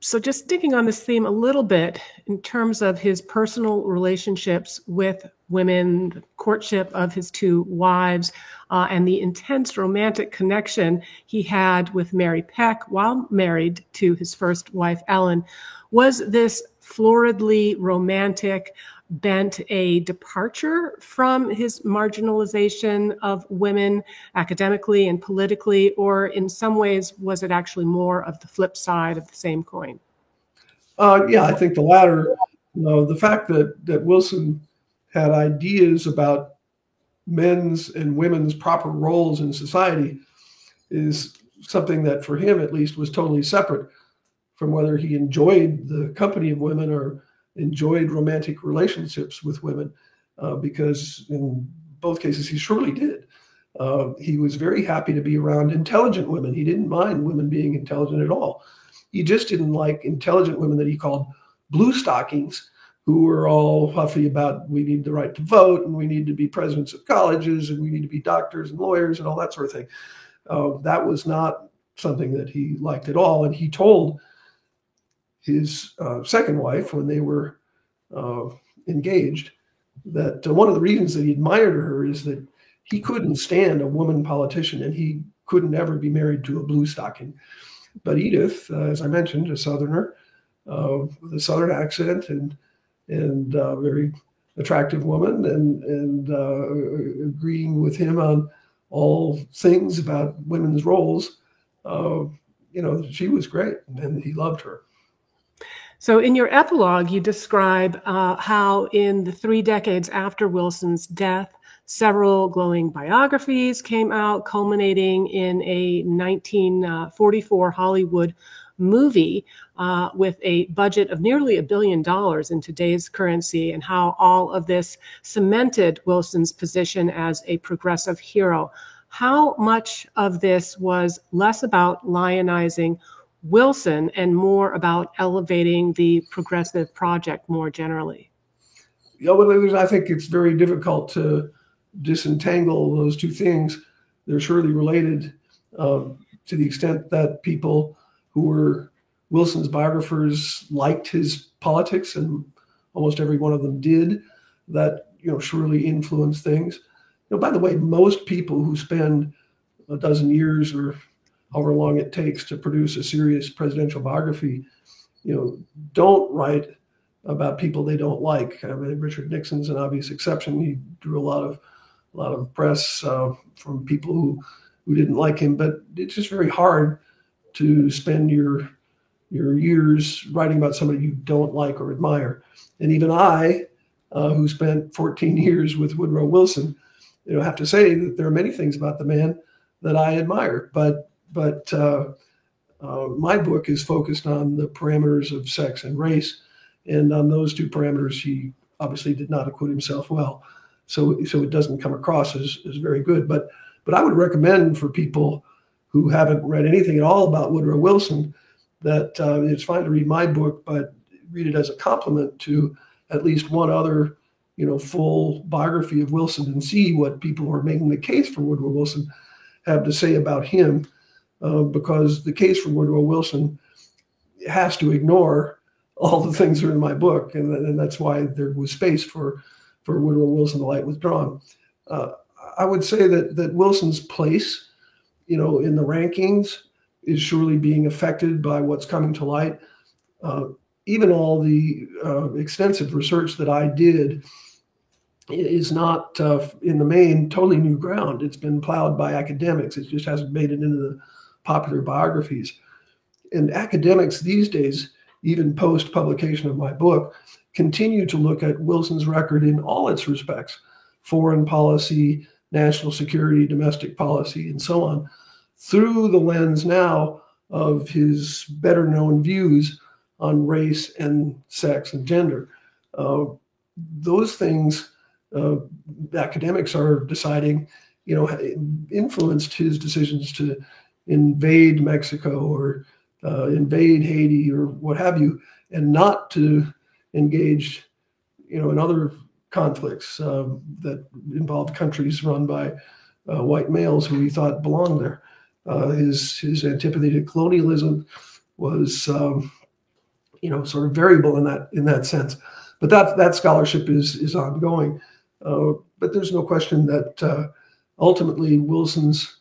S1: So just digging on this theme a little bit in terms of his personal relationships with women, the courtship of his two wives, and the intense romantic connection he had with Mary Peck while married to his first wife, Ellen. Was this floridly romantic bent a departure from his marginalization of women academically and politically, or in some ways was it actually more of the flip side of the same coin?
S2: Yeah, I think the latter. The fact that Wilson had ideas about men's and women's proper roles in society is something that for him at least was totally separate from whether he enjoyed the company of women or enjoyed romantic relationships with women, because in both cases he surely did. He was very happy to be around intelligent women. He didn't mind women being intelligent at all. He just didn't like intelligent women that he called blue stockings, who were all huffy about we need the right to vote and we need to be presidents of colleges and we need to be doctors and lawyers and all that sort of thing. That was not something that he liked at all. And he told his second wife, when they were engaged, that one of the reasons that he admired her is that he couldn't stand a woman politician and he couldn't ever be married to a blue stocking. But Edith, as I mentioned, a Southerner with a Southern accent and very attractive woman, and agreeing with him on all things about women's roles, she was great and he loved her.
S1: So in your epilogue, you describe how in the 3 decades after Wilson's death, several glowing biographies came out, culminating in a 1944 Hollywood movie with a budget of nearly $1 billion in today's currency, and how all of this cemented Wilson's position as a progressive hero. How much of this was less about lionizing Wilson and more about elevating the progressive project more generally?
S2: Yeah, well, I think it's very difficult to disentangle those two things. They're surely related to the extent that people who were Wilson's biographers liked his politics, and almost every one of them did. That surely influenced things. By the way, most people who spend a dozen years or however long it takes to produce a serious presidential biography, don't write about people they don't like. I mean, Richard Nixon's an obvious exception. He drew a lot of press from people who didn't like him, but it's just very hard to spend your years writing about somebody you don't like or admire. And even I, who spent 14 years with Woodrow Wilson, have to say that there are many things about the man that I admire. But my book is focused on the parameters of sex and race, and on those two parameters, he obviously did not acquit himself well. So it doesn't come across as very good. But I would recommend for people who haven't read anything at all about Woodrow Wilson that it's fine to read my book, but read it as a complement to at least one other, full biography of Wilson, and see what people who are making the case for Woodrow Wilson have to say about him, because the case for Woodrow Wilson has to ignore all the things that are in my book, and that's why there was space for Woodrow Wilson, The Light Withdrawn. I would say that Wilson's place, in the rankings, is surely being affected by what's coming to light. Even all the extensive research that I did is not, in the main, totally new ground. It's been plowed by academics. It just hasn't made it into the popular biographies. And academics these days, even post-publication of my book, continue to look at Wilson's record in all its respects: foreign policy, national security, domestic policy, and so on, through the lens now of his better-known views on race and sex and gender. Those things, academics are deciding, influenced his decisions to invade Mexico or invade Haiti or what have you, and not to engage, in other conflicts that involved countries run by white males who he thought belonged there. His antipathy to colonialism was, sort of variable in that sense. But that scholarship is ongoing. But there's no question that ultimately Wilson's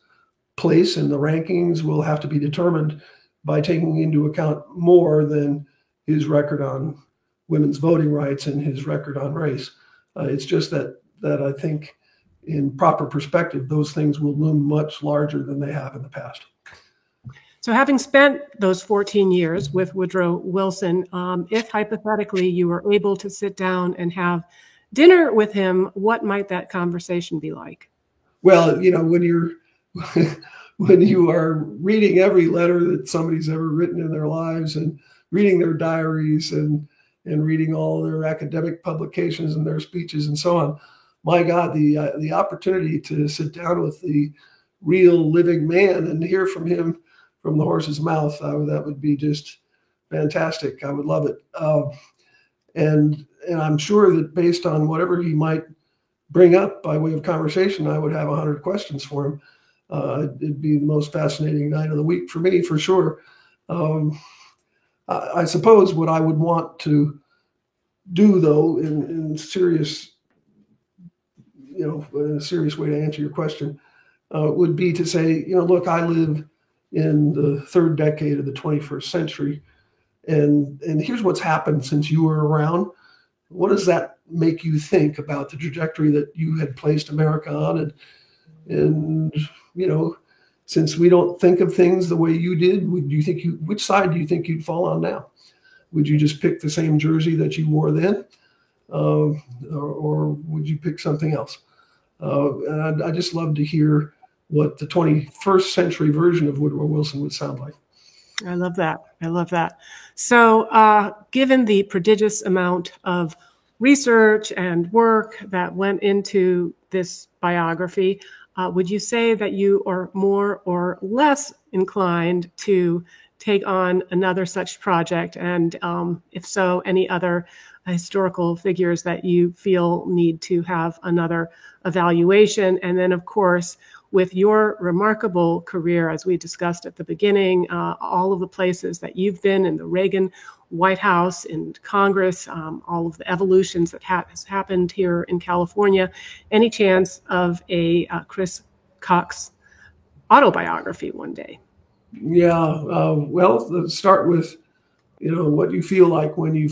S2: place in the rankings will have to be determined by taking into account more than his record on women's voting rights and his record on race. It's just that I think, in proper perspective, those things will loom much larger than they have in the past.
S1: So having spent those 14 years with Woodrow Wilson, if hypothetically you were able to sit down and have dinner with him, what might that conversation be like? Well,
S2: when you are reading every letter that somebody's ever written in their lives, and reading their diaries, and reading all their academic publications and their speeches and so on, my God, the opportunity to sit down with the real living man and hear from him from the horse's mouth, that would be just fantastic. I would love it. And I'm sure that based on whatever he might bring up by way of conversation, I would have 100 questions for him. It'd be the most fascinating night of the week for me, for sure. I suppose what I would want to do, though, in serious, in a serious way to answer your question, would be to say, look, I live in the third decade of the 21st century, and here's what's happened since you were around. What does that make you think about the trajectory that you had placed America on? And since we don't think of things the way you did, which side do you think you'd fall on now? Would you just pick the same jersey that you wore then? Or would you pick something else? And I just love to hear what the 21st century version of Woodrow Wilson would sound like.
S1: I love that. So given the prodigious amount of research and work that went into this biography, would you say that you are more or less inclined to take on another such project? And if so, any other historical figures that you feel need to have another evaluation. And then, of course, with your remarkable career, as we discussed at the beginning, all of the places that you've been in the Reagan White House, in Congress, all of the evolutions that has happened here in California, any chance of a Chris Cox autobiography one day?
S2: Yeah, well, let's start with, what you feel like when your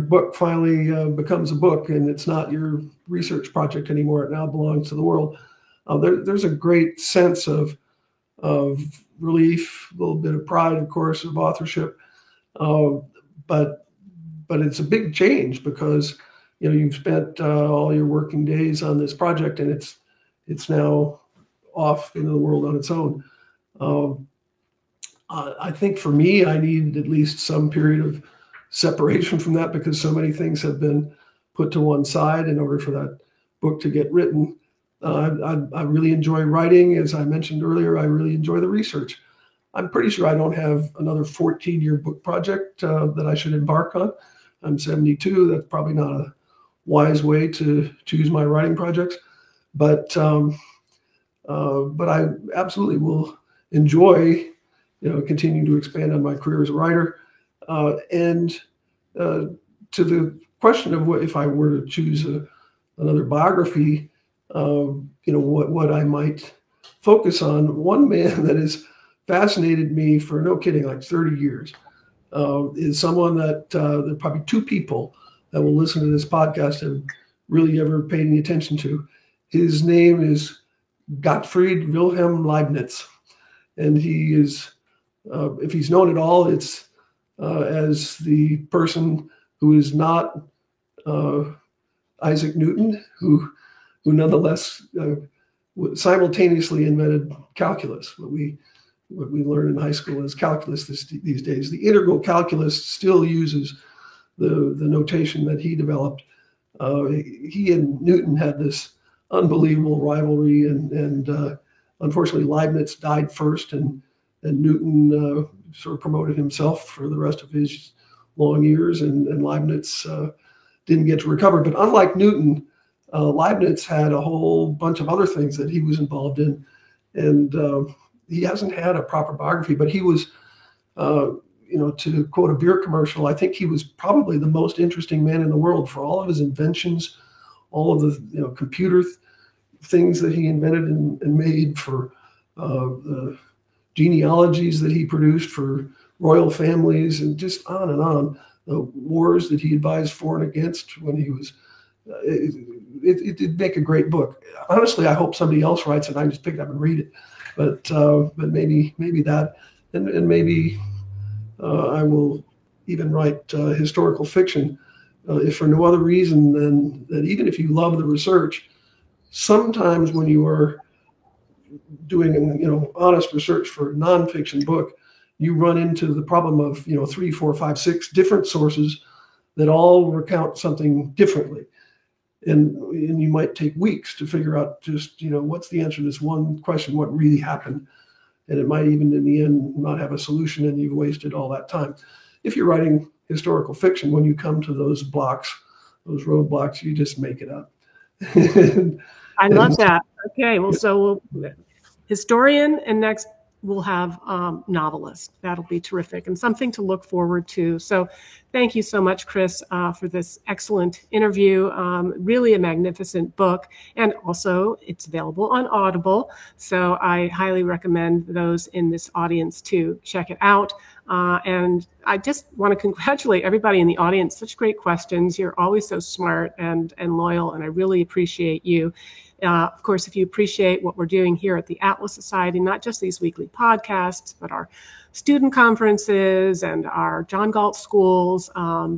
S2: book finally becomes a book and it's not your research project anymore. It now belongs to the world. There's a great sense of relief, a little bit of pride, of course, of authorship, but it's a big change because you've spent all your working days on this project and it's now off into the world on its own. I think for me, I need at least some period of separation from that because so many things have been put to one side in order for that book to get written. I really enjoy writing. As I mentioned earlier, I really enjoy the research. I'm pretty sure I don't have another 14-year book project that I should embark on. I'm 72. That's probably not a wise way to choose my writing projects. But I absolutely will enjoy, continuing to expand on my career as a writer. And to the question of what if I were to choose another biography, what I might focus on. One man that has fascinated me for, no kidding, like 30 years is someone that there are probably two people that will listen to this podcast have really ever paid any attention to. His name is Gottfried Wilhelm Leibniz. And he is, if he's known at all, it's as the person who is not Isaac Newton, who nonetheless simultaneously invented calculus. What we learn in high school is calculus these days. The integral calculus still uses the notation that he developed. He and Newton had this unbelievable rivalry, and unfortunately Leibniz died first, and Newton sort of promoted himself for the rest of his long years, and Leibniz didn't get to recover. But unlike Newton, Leibniz had a whole bunch of other things that he was involved in, and he hasn't had a proper biography. But he was, to quote a beer commercial, I think he was probably the most interesting man in the world for all of his inventions, all of the computer things that he invented and made, for the genealogies that he produced for royal families, and just on and on. The wars that he advised for and against when he was. It did make a great book. Honestly, I hope somebody else writes it. I just pick it up and read it. But maybe that, and maybe I will even write historical fiction, if for no other reason than that. Even if you love the research, sometimes when you are doing honest research for a nonfiction book, you run into the problem of 3, 4, 5, 6 different sources that all recount something differently. And you might take weeks to figure out just, what's the answer to this one question, what really happened. And it might even in the end not have a solution, and you've wasted all that time. If you're writing historical fiction, when you come to those blocks, those roadblocks, you just make it up.
S1: I love that. Okay, well, so we'll historian, and next we'll have novelist. That'll be terrific and something to look forward to. So thank you so much, Chris, for this excellent interview. Really a magnificent book. And also it's available on Audible. So I highly recommend those in this audience to check it out. And I just want to congratulate everybody in the audience. Such great questions. You're always so smart and loyal, and I really appreciate you. Of course, if you appreciate what we're doing here at the Atlas Society, not just these weekly podcasts, but our student conferences and our John Galt schools,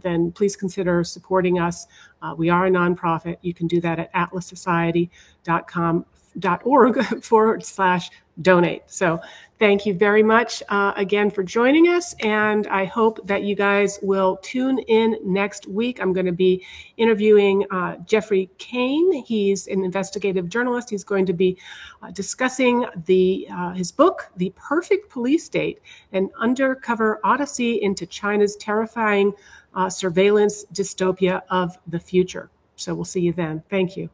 S1: then please consider supporting us. We are a nonprofit. You can do that at atlassociety.com donate. So thank you very much again for joining us. And I hope that you guys will tune in next week. I'm going to be interviewing Jeffrey Kane. He's an investigative journalist. He's going to be discussing his book, The Perfect Police State, an undercover odyssey into China's terrifying surveillance dystopia of the future. So we'll see you then. Thank you.